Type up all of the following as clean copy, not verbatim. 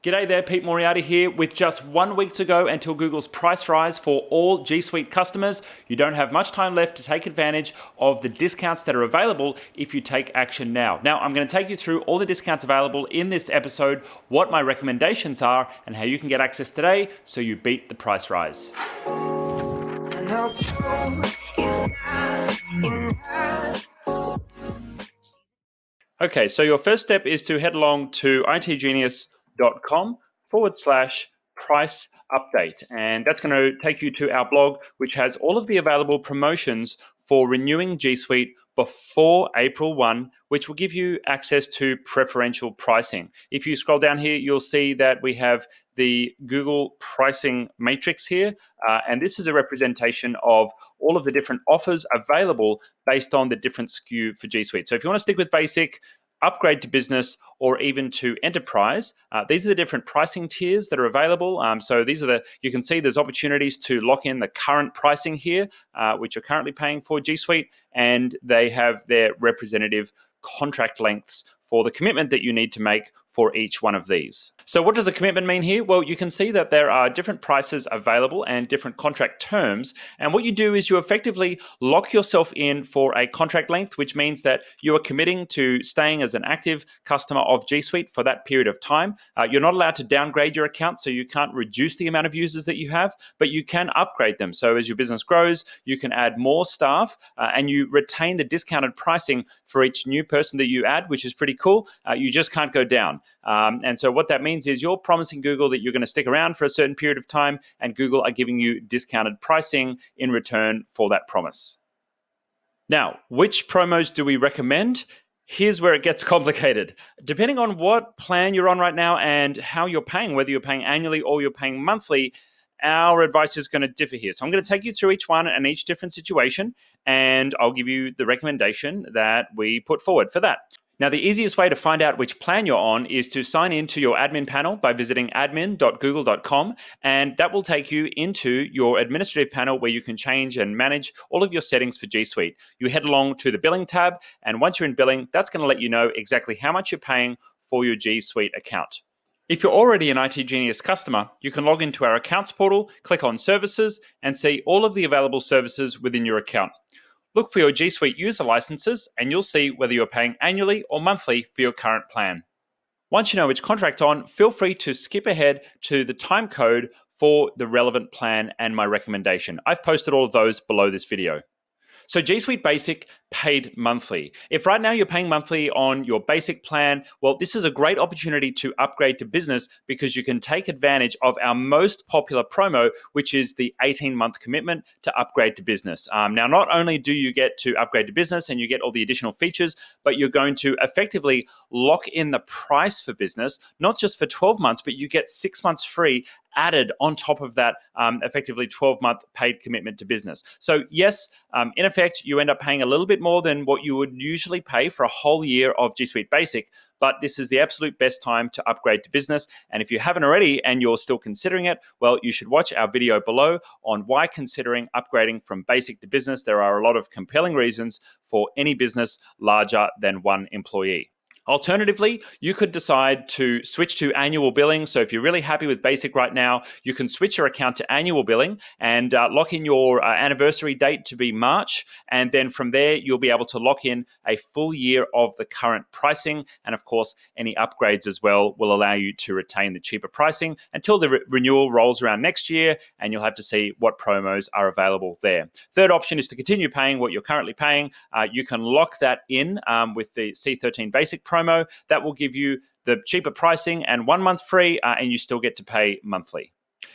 G'day there, Pete Moriarty here. With just 1 week to go until Google's price rise for all G Suite customers, you don't have much time left to take advantage of the discounts that are available if you take action now. Now, I'm going to take you through all the discounts available in this episode, what my recommendations are, and how you can get access today so you beat the price rise. Okay, so your first step is to head along to itgenius.com/price update. And that's going to take you to our blog, which has all of the available promotions for renewing G Suite before April 1, which will give you access to preferential pricing. If you scroll down here, you'll see that we have the Google pricing matrix here. And this is a representation of all of the different offers available based on the different SKU for G Suite. So if you want to stick with basic, upgrade to business, or even to enterprise, these are the different pricing tiers that are available. So these are you can see there's opportunities to lock in the current pricing here, which you're currently paying for G Suite, and they have their representative contract lengths for the commitment that you need to make for each one of these. So what does a commitment mean here? Well, you can see that there are different prices available and different contract terms. And what you do is you effectively lock yourself in for a contract length, which means that you are committing to staying as an active customer of G Suite for that period of time. You're not allowed to downgrade your account, so you can't reduce the amount of users that you have, but you can upgrade them. So as your business grows, you can add more staff and you retain the discounted pricing for each new person that you add, which is pretty cool. You just can't go down. And so what that means is you're promising Google that you're going to stick around for a certain period of time, and Google are giving you discounted pricing in return for that promise. Now, which promos do we recommend? Here's where it gets complicated. Depending on what plan you're on right now and how you're paying, whether you're paying annually or you're paying monthly, our advice is going to differ here. So I'm going to take you through each one and each different situation, and I'll give you the recommendation that we put forward for that. Now, the easiest way to find out which plan you're on is to sign into your admin panel by visiting admin.google.com, and that will take you into your administrative panel where you can change and manage all of your settings for G Suite. You head along to the billing tab, and once you're in billing, that's going to let you know exactly how much you're paying for your G Suite account. If you're already an IT Genius customer, you can log into our accounts portal, click on services, and see all of the available services within your account. Look for your G Suite user licenses, and you'll see whether you're paying annually or monthly for your current plan. Once you know which contract on, feel free to skip ahead to the time code for the relevant plan and my recommendation. I've posted all of those below this video. So G Suite Basic paid monthly. If right now you're paying monthly on your basic plan, well, this is a great opportunity to upgrade to business because you can take advantage of our most popular promo, which is the 18-month commitment to upgrade to business. Now, not only do you get to upgrade to business and you get all the additional features, but you're going to effectively lock in the price for business, not just for 12 months, but you get 6 months free added on top of that effectively 12-month paid commitment to business. So yes, in effect, you end up paying a little bit more than what you would usually pay for a whole year of G Suite Basic, but this is the absolute best time to upgrade to business. And if you haven't already and you're still considering it, well, you should watch our video below on why considering upgrading from basic to business. There are a lot of compelling reasons for any business larger than one employee. Alternatively, you could decide to switch to annual billing. So if you're really happy with basic right now, you can switch your account to annual billing and lock in your anniversary date to be March. And then from there, you'll be able to lock in a full year of the current pricing. And of course, any upgrades as well will allow you to retain the cheaper pricing until the renewal rolls around next year, and you'll have to see what promos are available there. Third option is to continue paying what you're currently paying. You can lock that in with the C13 Basic promo. That will give you the cheaper pricing and 1 month free, and you still get to pay monthly.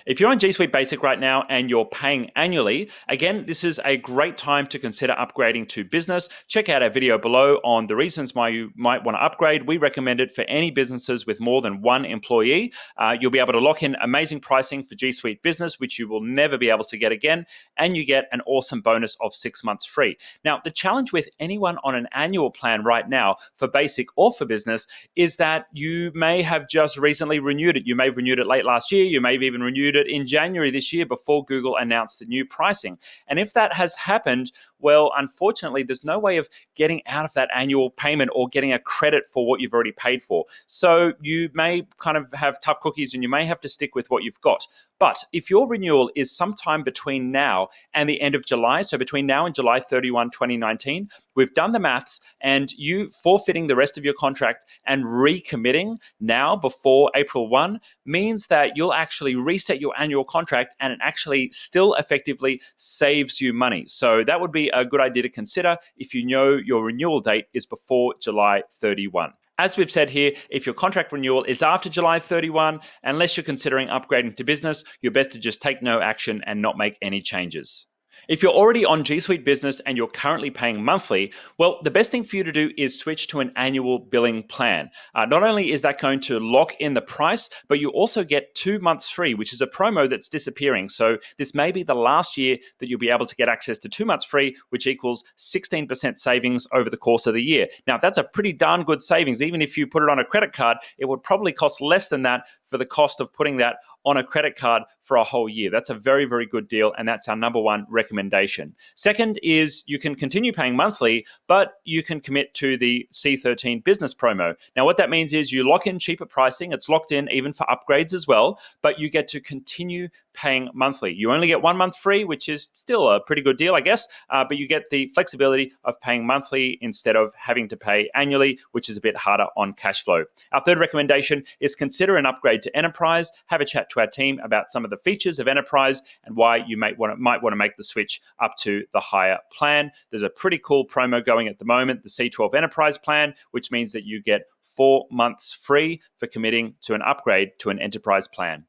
If you're on G Suite Basic right now and you're paying annually, again, this is a great time to consider upgrading to business. Check out our video below on the reasons why you might want to upgrade. We recommend it for any businesses with more than one employee. You'll be able to lock in amazing pricing for G Suite Business, which you will never be able to get again, and you get an awesome bonus of 6 months free. Now, the challenge with anyone on an annual plan right now for Basic or for business is that you may have just recently renewed it. You may have renewed it late last year. You may have even renewed renewed it in January this year before Google announced the new pricing. And if that has happened, well, unfortunately, there's no way of getting out of that annual payment or getting a credit for what you've already paid for. So you may kind of have tough cookies and you may have to stick with what you've got. But if your renewal is sometime between now and the end of July, so between now and July 31, 2019, we've done the maths, and you forfeiting the rest of your contract and recommitting now before April 1 means that you'll actually reset your annual contract, and it actually still effectively saves you money. So that would be a good idea to consider if you know your renewal date is before July 31. As we've said here, if your contract renewal is after July 31, unless you're considering upgrading to business, you're best to just take no action and not make any changes. If you're already on G Suite Business and you're currently paying monthly, well, the best thing for you to do is switch to an annual billing plan. Not only is that going to lock in the price, but you also get 2 months free, which is a promo that's disappearing. So this may be the last year that you'll be able to get access to 2 months free, which equals 16% savings over the course of the year. Now, that's a pretty darn good savings. Even if you put it on a credit card, it would probably cost less than that for the cost of putting that on a credit card for a whole year. That's a very, very good deal, and that's our number one recommendation. Second is you can continue paying monthly, but you can commit to the C13 business promo. Now, what that means is you lock in cheaper pricing. It's locked in even for upgrades as well, but you get to continue paying monthly. You only get 1 month free, which is still a pretty good deal, I guess, but you get the flexibility of paying monthly instead of having to pay annually, which is a bit harder on cash flow. Our third recommendation is consider an upgrade to Enterprise. Have a chat to our team about some of the features of Enterprise and why you might want to make the switch up to the higher plan. There's a pretty cool promo going at the moment, the C12 Enterprise plan, which means that you get 4 months free for committing to an upgrade to an Enterprise plan.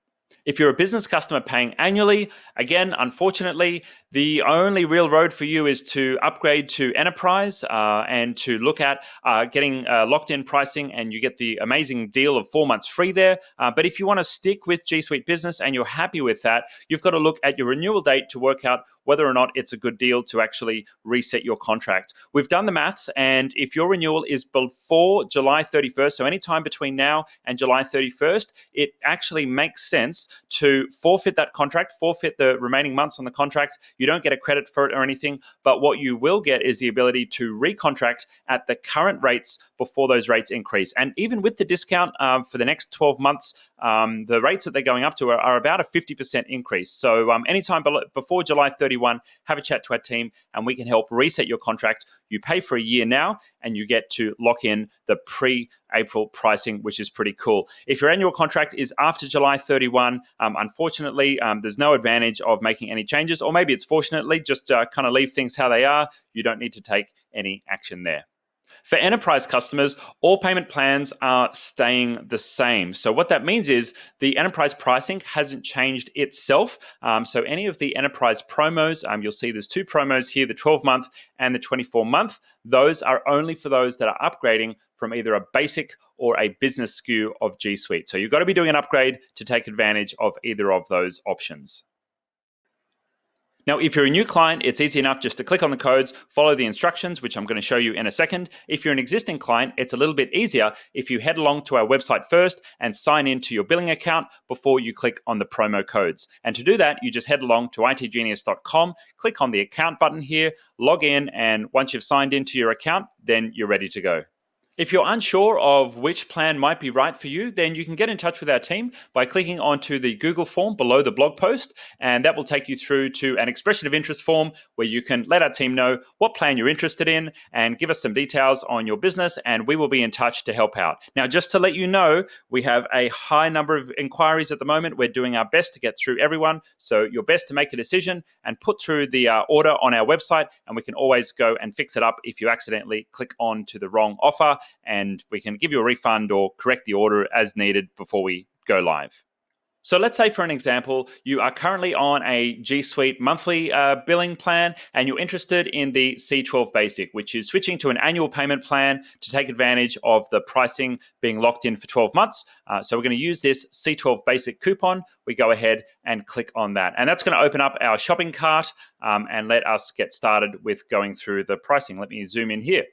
If you're a business customer paying annually, again, unfortunately, the only real road for you is to upgrade to Enterprise and to look at getting locked-in pricing, and you get the amazing deal of 4 months free there. But if you want to stick with G Suite Business and you're happy with that, you've got to look at your renewal date to work out whether or not it's a good deal to actually reset your contract. We've done the maths, and if your renewal is before July 31st, so anytime between now and July 31st, it actually makes sense to forfeit that contract, forfeit the remaining months on the contract. You don't get a credit for it or anything, but what you will get is the ability to recontract at the current rates before those rates increase. And even with the discount for the next 12 months, the rates that they're going up to are about a 50% increase. So anytime before July 31, have a chat to our team and we can help reset your contract. You pay for a year now and you get to lock in the pre-April pricing, which is pretty cool. If your annual contract is after July 31, unfortunately, there's no advantage of making any changes, or maybe it's fortunately just kind of leave things how they are. You don't need to take any action there. For enterprise customers, all payment plans are staying the same. So what that means is the enterprise pricing hasn't changed itself. So any of the enterprise promos, you'll see there's 2 promos here, the 12-month and the 24-month. Those are only for those that are upgrading from either a basic or a business SKU of G Suite. So you've got to be doing an upgrade to take advantage of either of those options. Now, if you're a new client, it's easy enough just to click on the codes, follow the instructions, which I'm going to show you in a second. If you're an existing client, it's a little bit easier if you head along to our website first and sign into your billing account before you click on the promo codes. And to do that, you just head along to itgenius.com, click on the account button here, log in, and once you've signed into your account, then you're ready to go. If you're unsure of which plan might be right for you, then you can get in touch with our team by clicking onto the Google form below the blog post, and that will take you through to an expression of interest form where you can let our team know what plan you're interested in and give us some details on your business, and we will be in touch to help out. Now, just to let you know, we have a high number of inquiries at the moment. We're doing our best to get through everyone, so you're best to make a decision and put through the order on our website, and we can always go and fix it up if you accidentally click on to the wrong offer, and we can give you a refund or correct the order as needed before we go live. So let's say, for an example, you are currently on a G Suite monthly billing plan and you're interested in the C12 Basic, which is switching to an annual payment plan to take advantage of the pricing being locked in for 12 months. So we're going to use this C12 Basic coupon. We go ahead and click on that. And that's going to open up our shopping cart and let us get started with going through the pricing. Let me zoom in here.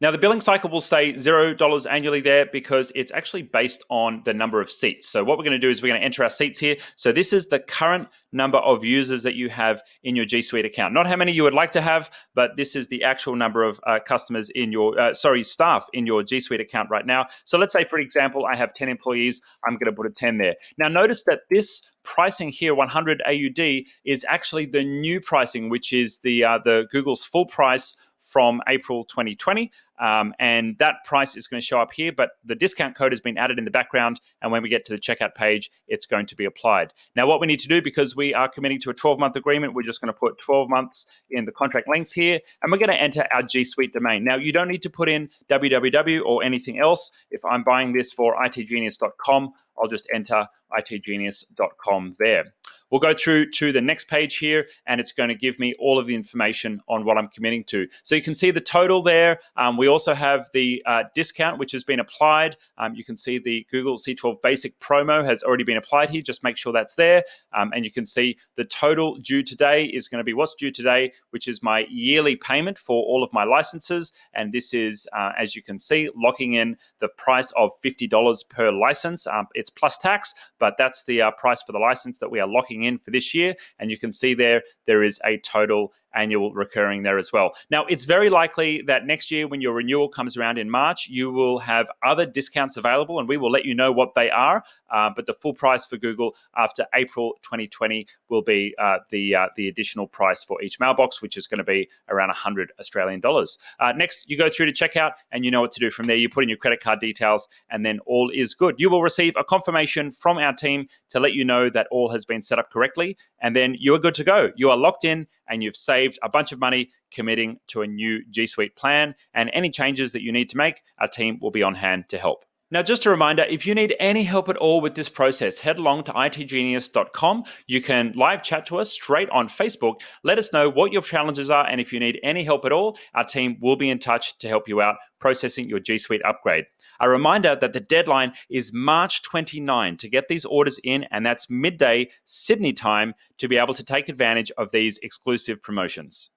Now, the billing cycle will stay $0 annually there because it's actually based on the number of seats. So what we're going to do is we're going to enter our seats here. So this is the current number of users that you have in your G Suite account. Not how many you would like to have, but this is the actual number of customers in your, staff in your G Suite account right now. So let's say, for example, I have 10 employees. I'm going to put a 10 there. Now, notice that this pricing here, 100 AUD, is actually the new pricing, which is the Google's full price from April 2020. And that price is going to show up here, but the discount code has been added in the background. And when we get to the checkout page, it's going to be applied. Now, what we need to do, because we are committing to a 12-month agreement, we're just going to put 12 months in the contract length here, and we're going to enter our G Suite domain. Now, you don't need to put in www or anything else. If I'm buying this for itgenius.com, I'll just enter itgenius.com there. We'll go through to the next page here, and it's going to give me all of the information on what I'm committing to. So you can see the total there. We also have the discount, which has been applied. You can see the Google C12 Basic promo has already been applied here. Just make sure that's there. And you can see the total due today is going to be what's due today, which is my yearly payment for all of my licenses. And this is, as you can see, locking in the price of $50 per license. It's plus tax, but that's the price for the license that we are locking in for this year. And you can see there is a total annual recurring there as well. Now, it's very likely that next year when your renewal comes around in March, you will have other discounts available, and we will let you know what they are. But the full price for Google after April 2020 will be the additional price for each mailbox, which is going to be around 100 Australian dollars. Next, you go through to checkout, and you know what to do from there. You put in your credit card details, and then all is good. You will receive a confirmation from our team to let you know that all has been set up correctly, and then you are good to go. You are locked in, and you've saved a bunch of money committing to a new G Suite plan. And any changes that you need to make, our team will be on hand to help. Now, just a reminder, if you need any help at all with this process, head along to itgenius.com. You can live chat to us straight on Facebook. Let us know what your challenges are, and if you need any help at all, our team will be in touch to help you out processing your G Suite upgrade. A reminder that the deadline is March 29 to get these orders in, and that's midday Sydney time to be able to take advantage of these exclusive promotions.